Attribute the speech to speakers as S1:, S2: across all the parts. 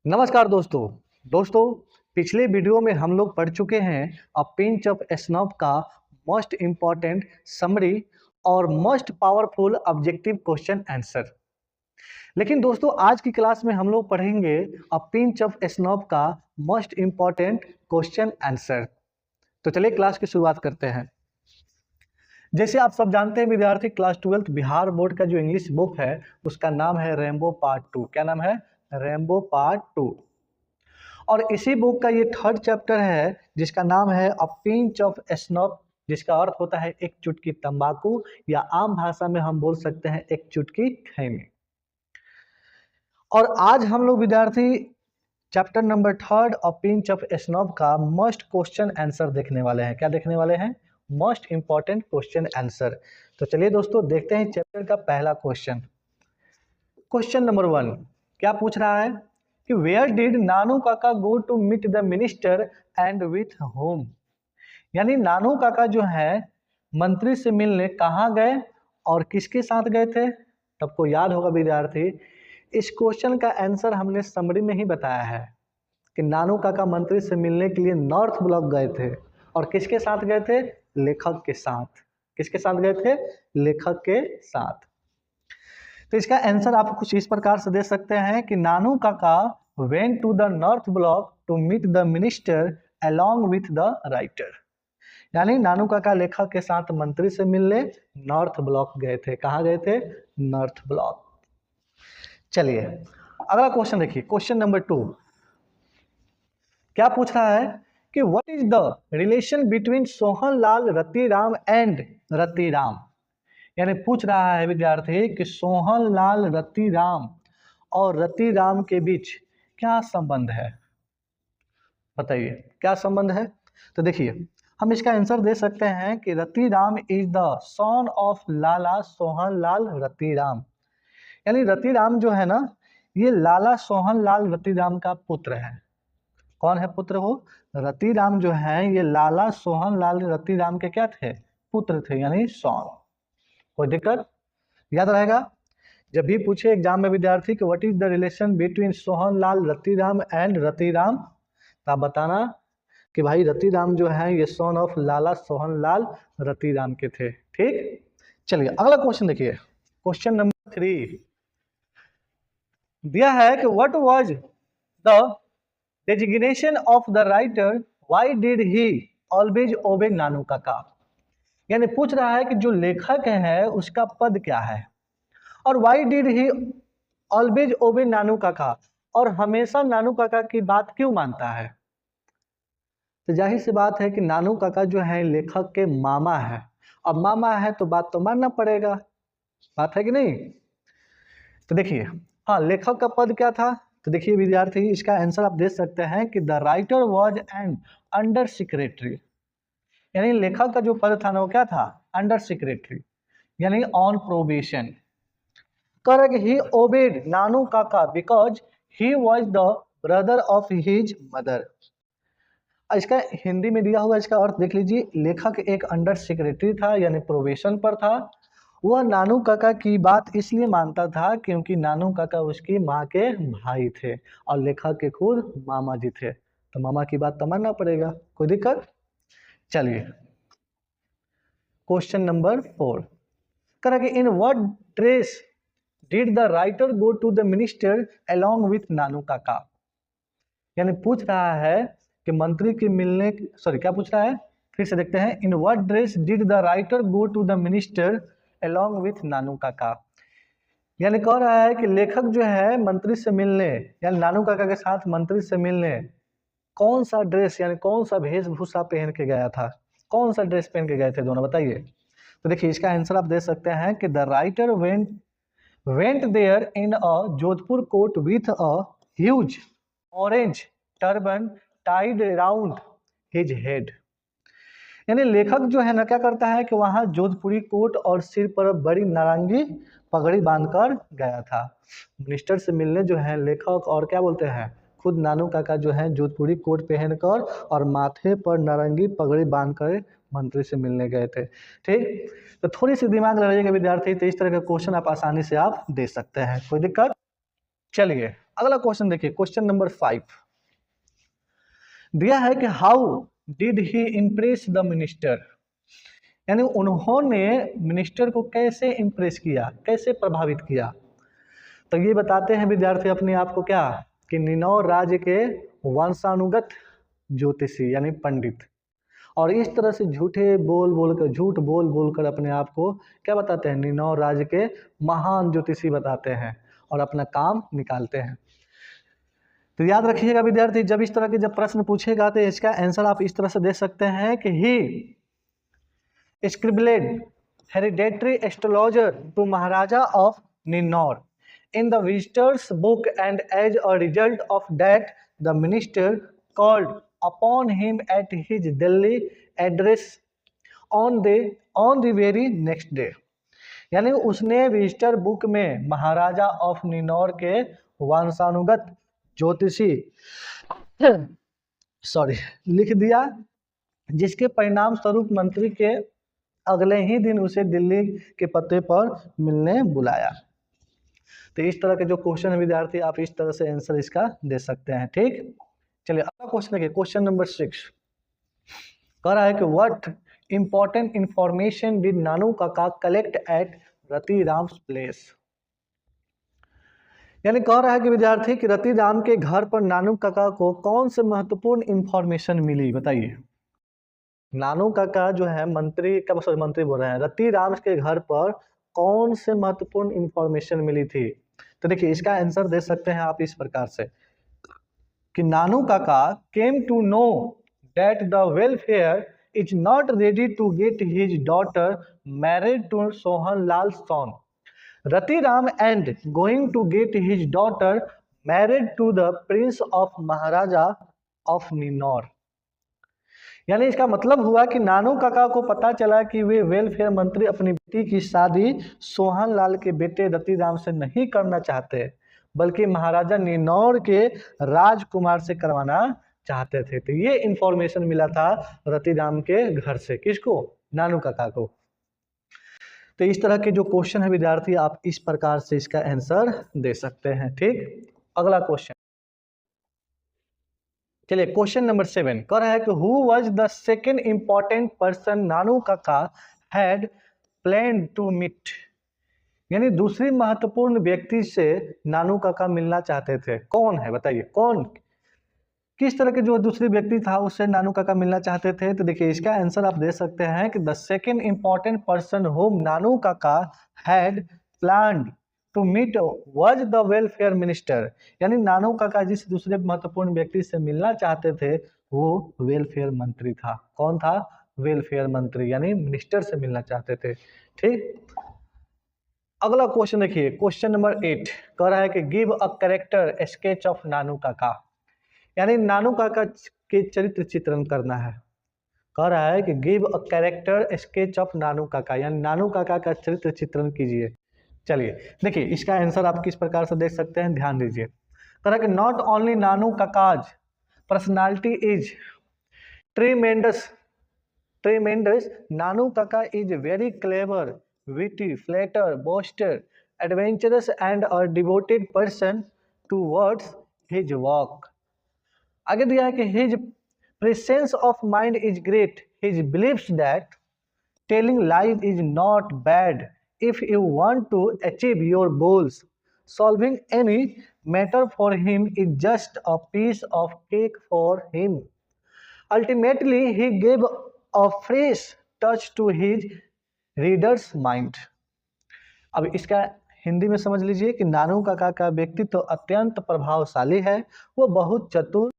S1: नमस्कार दोस्तों पिछले वीडियो में हम लोग पढ़ चुके हैं अ पिंच ऑफ स्नॉफ का मोस्ट इम्पॉर्टेंट समरी और most powerful objective question answer. लेकिन दोस्तों आज की क्लास में हम लोग पढ़ेंगे अ पिंच ऑफ स्नॉफ का मोस्ट इम्पॉर्टेंट क्वेश्चन आंसर। तो चलिए क्लास की शुरुआत करते हैं। जैसे आप सब जानते हैं विद्यार्थी, क्लास 12 बिहार बोर्ड का जो इंग्लिश बुक है उसका नाम है रेनबो पार्ट 2। क्या नाम है? Rainbow part 2। और इसी बुक का ये थर्ड चैप्टर है जिसका नाम है अ पिंच ऑफ स्नॉफ, जिसका अर्थ होता है एक चुटकी तंबाकू, या आम भाषा में हम बोल सकते हैं एक चुटकी खैनी। और आज हम लोग विद्यार्थी chapter number third a pinch of snuff का मोस्ट क्वेश्चन आंसर देखने वाले हैं। क्या देखने वाले हैं? Most important question answer. तो चलिए दोस्तों देखते हैं चैप्टर का पहला क्वेश्चन। क्वेश्चन नंबर 1 क्या पूछ रहा है कि where did Nanu Kaka go to meet the minister and with home. यानी नानू काका जो है मंत्री से मिलने कहाँ गए और किसके साथ गए थे। सबको याद होगा विद्यार्थी, इस क्वेश्चन का आंसर हमने समरी में ही बताया है कि नानू काका मंत्री से मिलने के लिए नॉर्थ ब्लॉक गए थे। और किसके साथ गए थे? लेखक के साथ। किसके साथ गए थे? लेखक के साथ। तो इसका आंसर आप कुछ इस प्रकार से दे सकते हैं कि Nanu Kaka went to the North Block to meet the minister along with the writer. यानी नानू काका लेखक के साथ मंत्री से मिलने नॉर्थ ब्लॉक गए थे। कहाँ गए थे? North block. चलिए अगला क्वेश्चन देखिए, क्वेश्चन नंबर 2 क्या पूछ रहा है कि what is the relation between Sohanlal Ratiram and Ratiram. यानी पूछ रहा है विद्यार्थी कि सोहनलाल रतिराम और रतिराम के बीच क्या संबंध है। बताइए क्या संबंध है। तो देखिए हम इसका आंसर दे सकते हैं कि Ratiram is the son of Lala Sohanlal Ratiram. यानी रतिराम जो है ना, ये लाला सोहनलाल रतिराम का पुत्र है। कौन है पुत्र? हो रतिराम जो है ये लाला सोहनलाल रतिराम के क्या थे? पुत्र थे, यानी सन। कोई दिक्कत? याद रहेगा जब भी पूछे एग्जाम में विद्यार्थी कि what is the relation between Sohanlal Ratiram and Ratiram, तो आप बताना कि भाई रतिराम जो है ये सन ऑफ लाला सोहनलाल रतिराम के थे। ठीक, चलिए अगला क्वेश्चन देखिए, क्वेश्चन नंबर 3 दिया है कि what was the designation of the writer, why did he always obey Nanu Kaka. यानी पूछ रहा है कि जो लेखक है उसका पद क्या है, और why did he always obey Nanu काका, और हमेशा नानू काका की बात क्यों मानता है। तो जाहिर सी बात है कि नानू काका जो है लेखक के मामा है। अब मामा है तो बात तो मानना पड़ेगा, बात है कि नहीं। तो देखिए हाँ, लेखक का पद क्या था। तो देखिए विद्यार्थी इसका आंसर आप दे सकते हैं कि the writer was an under secretary. यानी लेखक का जो पद था ना वो क्या था? अंडर सेक्रेटरी, यानी on probation. Correct, he obeyed Nanu Kaka because he was the brother of his mother. इसका हिंदी में दिया हुआ इसका अर्थ देख लीजिए, लेखक एक अंडर सेक्रेटरी था यानी प्रोबेशन पर था। वह नानू काका की बात इसलिए मानता था क्योंकि नानू काका उसकी माँ के भाई थे और लेखक के खुद मामा जी थे, तो मामा की बात तो मानना पड़ेगा। कोई दिक्कत? चलिए question number 4 correct, in what dress did the writer go to the minister along with Nanu Kaka. यानी पूछ रहा है कि मंत्री के मिलने, सॉरी क्या पूछ रहा है फिर से देखते हैं, in what dress did the writer go to the minister along with Nanu Kaka. यानी कह रहा है कि लेखक जो है मंत्री से मिलने यानी नानू काका के साथ मंत्री से मिलने कौन सा ड्रेस यानी कौन सा वेशभूषा पहन के गया था, कौन सा ड्रेस पहन के गए थे दोनों, बताइए। तो देखिए इसका आंसर आप दे सकते हैं कि the writer went there in a Jodhpur coat with a huge orange turban tied round his head. यानी लेखक जो है ना क्या करता है कि वहां जोधपुरी कोट और सिर पर बड़ी नारंगी पगड़ी बांधकर गया था। मिनिस्टर से मिलने जो है लेखक और क्या बोलते हैं खुद नानू काका जो है जोधपुरी कोट पहनकर और माथे पर नारंगी पगड़ी बांधकर मंत्री से मिलने गए थे। ठीक, तो थोड़ी सी दिमाग लगाइएगा विद्यार्थी, तो इस तरह के क्वेश्चन आप आसानी से आप दे सकते हैं। कोई दिक्कत? चलिए अगला क्वेश्चन देखिए, क्वेश्चन नंबर 5 दिया है कि how did he impress the minister, यानी उन्होंने मिनिस्टर को कैसे इम्प्रेस किया, कैसे प्रभावित किया। तो ये बताते हैं विद्यार्थी अपने आप को क्या, कि निनौर राज्य के वंशानुगत ज्योतिषी यानी पंडित, और इस तरह से झूठ बोल बोल कर अपने आप को क्या बताते हैं, निनौर राज्य के महान ज्योतिषी बताते हैं और अपना काम निकालते हैं। तो याद रखिएगा विद्यार्थी, जब इस तरह के जब प्रश्न पूछेगा तो इसका आंसर आप इस तरह से दे सकते हैं कि he scribbled hereditary astrologer to maharaja of Ninnaur in the visitor's book, and as a result of that the minister called upon him at his Delhi address on the very next day। यानी उसने visitor book में महाराजा of निन्नौर के वंशानुगत ज्योतिषी लिख दिया, जिसके परिणाम स्वरूप मंत्री के अगले ही दिन उसे दिल्ली के पते पर मिलने बुलाया। तो इस तरह के जो क्वेश्चन है विद्यार्थी, आप इस तरह से आंसर इसका दे सकते हैं। ठीक, चलिए अगला क्वेश्चन देखिए, क्वेश्चन नंबर 6 कह रहा है कि what important information did Nanu काका कलेक्ट एट रतिराम्स प्लेस। यानी कह रहा है कि विद्यार्थी कि रतिराम के घर पर नानू काका को कौन से महत्वपूर्ण इंफॉर्मेशन मिली, बताइए। नानू काका जो है मंत्री बोल रहे हैं, रतिराम के घर पर कौन से महत्वपूर्ण इंफॉर्मेशन मिली थी। तो देखिए इसका आंसर दे सकते हैं आप इस प्रकार से कि Nanu Kaka came to know that the welfare is not ready to get his daughter married to Sohan Lal son. Ratiram and going to get his daughter married to the prince of maharaja of Ninnaur. यानी इसका मतलब हुआ कि नानू काका को पता चला कि वे वेलफेयर मंत्री अपनी बेटी की शादी सोहन लाल के बेटे रतिराम से नहीं करना चाहते, बल्कि महाराजा निन्नौर के राजकुमार से करवाना चाहते थे। तो ये इंफॉर्मेशन मिला था रतिराम के घर से, किसको, नानू काका को। तो इस तरह के जो क्वेश्चन है विद्यार्थी, आप इस प्रकार से इसका आंसर दे सकते हैं। ठीक, अगला क्वेश्चन चलिए, क्वेश्चन नंबर 7 कह रहा है कि who was the second important person Nanu Kaka had plan to meet. यानी दूसरी महत्वपूर्ण व्यक्ति से नानू काका मिलना चाहते थे, कौन है बताइए, कौन, किस तरह के जो दूसरी व्यक्ति था उससे नानू काका मिलना चाहते थे। तो देखिए इसका आंसर आप दे सकते हैं कि the second important person whom Nanu Kaka had planned to meet was the welfare minister. यानी नानू काका जिस दूसरे महत्वपूर्ण व्यक्ति से मिलना चाहते थे वो वेलफेयर मंत्री था। कौन था, वेलफेयर मंत्री, यानी मिनिस्टर से मिलना चाहते थे। ठीक, अगला क्वेश्चन देखिए, क्वेश्चन नंबर 8 कह रहा है कि give a character sketch of Nanu Kaka. यानी नानू काका के चरित्र चित्रण करना है। कह रहा है कि give a character sketch of Nanu Kaka, यानी नानू काका का चरित्र चित्रण कीजिए। चलिए देखिए इसका आंसर आप किस प्रकार से देख सकते हैं, ध्यान दीजिए। कह रहा है कि not only Nanu Kaka's personality is tremendous, Nanu Kaka is very clever, witty, flatter, boaster, adventurous and a devoted person towards his work। आगे दिया है कि his presence of mind is great, his beliefs that telling lies is not bad if you want to achieve your goals, solving any matter for him is just a piece of cake for him, ultimately he gave a fresh touch to his readers mind. अब इसका हिंदी में समझ लीजिए कि नानू काका का व्यक्तित्व तो अत्यंत प्रभावशाली है। वो बहुत चतुर,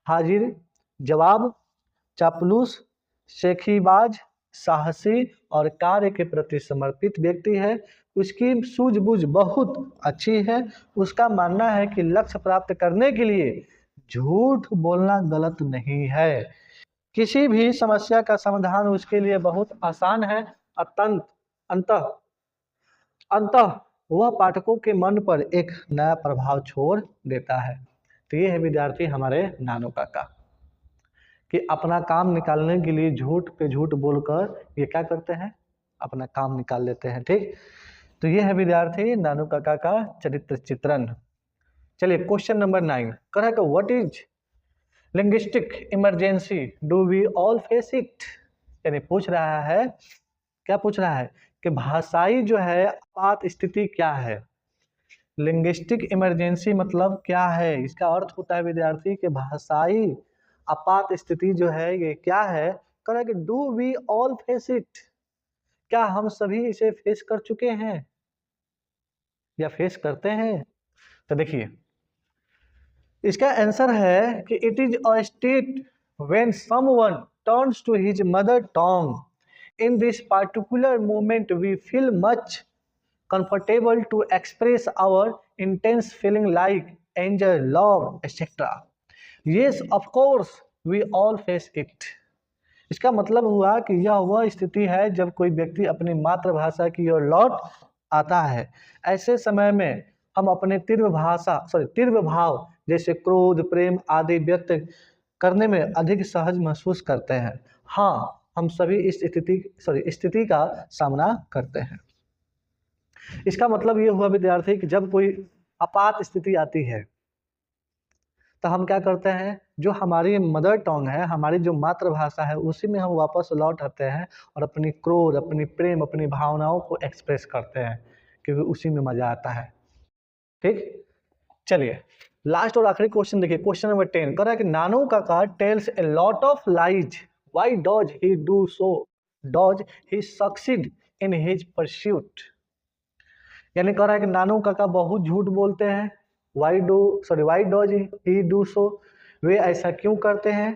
S1: हाजिर जवाब, चापलूस, शेखीबाज, साहसी और कार्य के प्रति समर्पित व्यक्ति है। उसकी सूझबूझ बहुत अच्छी है। उसका मानना है कि लक्ष्य प्राप्त करने के लिए झूठ बोलना गलत नहीं है। किसी भी समस्या का समाधान उसके लिए बहुत आसान है। अंतः वह पाठकों के मन पर एक नया प्रभाव छोड़ देता है। तो ये है विद्यार्थी हमारे नानू काका, कि अपना काम निकालने के लिए झूठ पे झूठ बोलकर ये क्या करते हैं, अपना काम निकाल लेते हैं। ठीक, तो ये है विद्यार्थी नानू काका का चरित्र चित्रण। चलिए क्वेश्चन नंबर 9 कह रहा है कि what is linguistic emergency, do we all face it. यानी पूछ रहा है, क्या पूछ रहा है कि भाषाई जो है आपात स्थिति क्या है। लिंग्विस्टिक इमरजेंसी मतलब क्या है, इसका अर्थ होता है विद्यार्थी कि भाषाई आपात स्थिति जो है ये क्या है। कह रहा है कि do we all face it, क्या हम सभी इसे फेस कर चुके हैं या फेस करते हैं। तो देखिए इसका आंसर है कि it is a state when someone turns to his mother tongue in this particular moment we feel much comfortable to express our intense feeling like anger, love, etc. Yes, of course, we all face it. इसका मतलब हुआ कि यह वह स्थिति है जब कोई व्यक्ति अपनी मातृभाषा की ओर लौट आता है। ऐसे समय में हम अपने तीव्र भाव जैसे क्रोध, प्रेम आदि व्यक्त करने में अधिक सहज महसूस करते हैं। हाँ, हम सभी इस स्थिति का सामना करते हैं। इसका मतलब ये हुआ विद्यार्थी कि जब कोई आपात स्थिति आती है तो हम क्या करते हैं, जो हमारी मदर टंग है, हमारी जो मातृभाषा है, उसी में हम वापस लौट आते हैं और अपनी क्रोध, अपनी प्रेम, अपनी भावनाओं को एक्सप्रेस करते हैं, क्योंकि उसी में मजा आता है। ठीक, चलिए लास्ट और आखिरी क्वेश्चन देखिए, क्वेश्चन नंबर 10 कह रहा है कि नानू काका tales a lot of lies, why does he do so, does he succeed in his pursuit. यानी कह रहा है कि नानू काका बहुत झूठ बोलते हैं। Why does he do so, वे ऐसा क्यों करते हैं।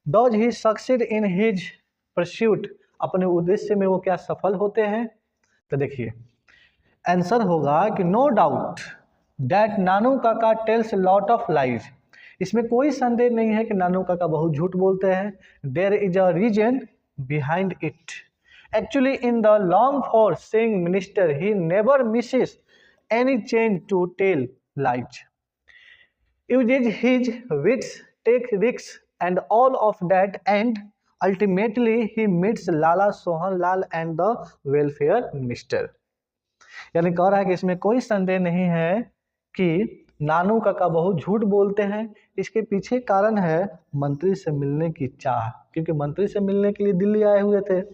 S1: Does he succeed in his pursuit, अपने उद्देश्य में वो क्या सफल होते हैं। तो देखिए आंसर होगा कि नो डाउट दैट नानू काका टेल्स लॉट ऑफ लाइज। इसमें कोई संदेह नहीं है कि नानू काका बहुत झूठ बोलते हैं। There is a reason behind it. Actually, in the long for saying minister, he never misses any chance to tell lies. Uses his wits, take risks, and all of that, and ultimately he meets Lala Sohan Lal and the welfare minister. यानी कह रहा है कि इसमें कोई संदेह नहीं है कि नानू काका बहुत झूठ बोलते हैं। इसके पीछे कारण है मंत्री से मिलने की चाह, क्योंकि मंत्री से मिलने के लिए दिल्ली आए हुए थे।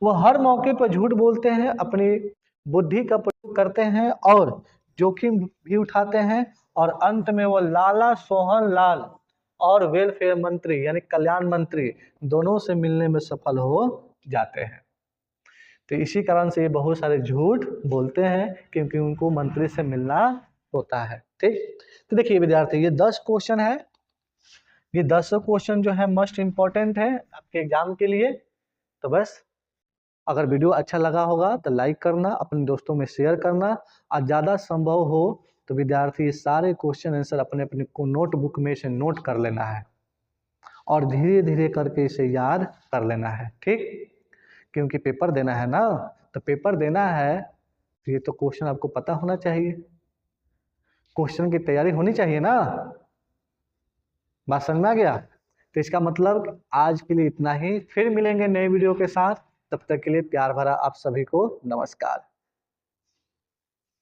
S1: वो हर मौके पर झूठ बोलते हैं, अपनी बुद्धि का प्रयोग करते हैं और जोखिम भी उठाते हैं, और अंत में वो लाला सोहन लाल और वेलफेयर मंत्री यानी कल्याण मंत्री दोनों से मिलने में सफल हो जाते हैं। तो इसी कारण से ये बहुत सारे झूठ बोलते हैं, क्योंकि उनको मंत्री से मिलना होता है। ठीक, तो देखिए विद्यार्थी ये 10 क्वेश्चन है, ये 10 क्वेश्चन जो है मोस्ट इम्पोर्टेंट है आपके एग्जाम के लिए। तो बस अगर वीडियो अच्छा लगा होगा तो लाइक करना, अपने दोस्तों में शेयर करना, और ज़्यादा संभव हो तो विद्यार्थी सारे क्वेश्चन आंसर अपने अपने को नोटबुक में से नोट कर लेना है और धीरे धीरे करके इसे याद कर लेना है। ठीक, क्योंकि पेपर देना है ना, तो पेपर देना है तो ये तो क्वेश्चन आपको पता होना चाहिए, क्वेश्चन की तैयारी होनी चाहिए ना। बात समझ में आ गया। तो इसका मतलब आज के लिए इतना ही, फिर मिलेंगे नए वीडियो के साथ। तब तक के लिए प्यार भरा आप सभी को नमस्कार।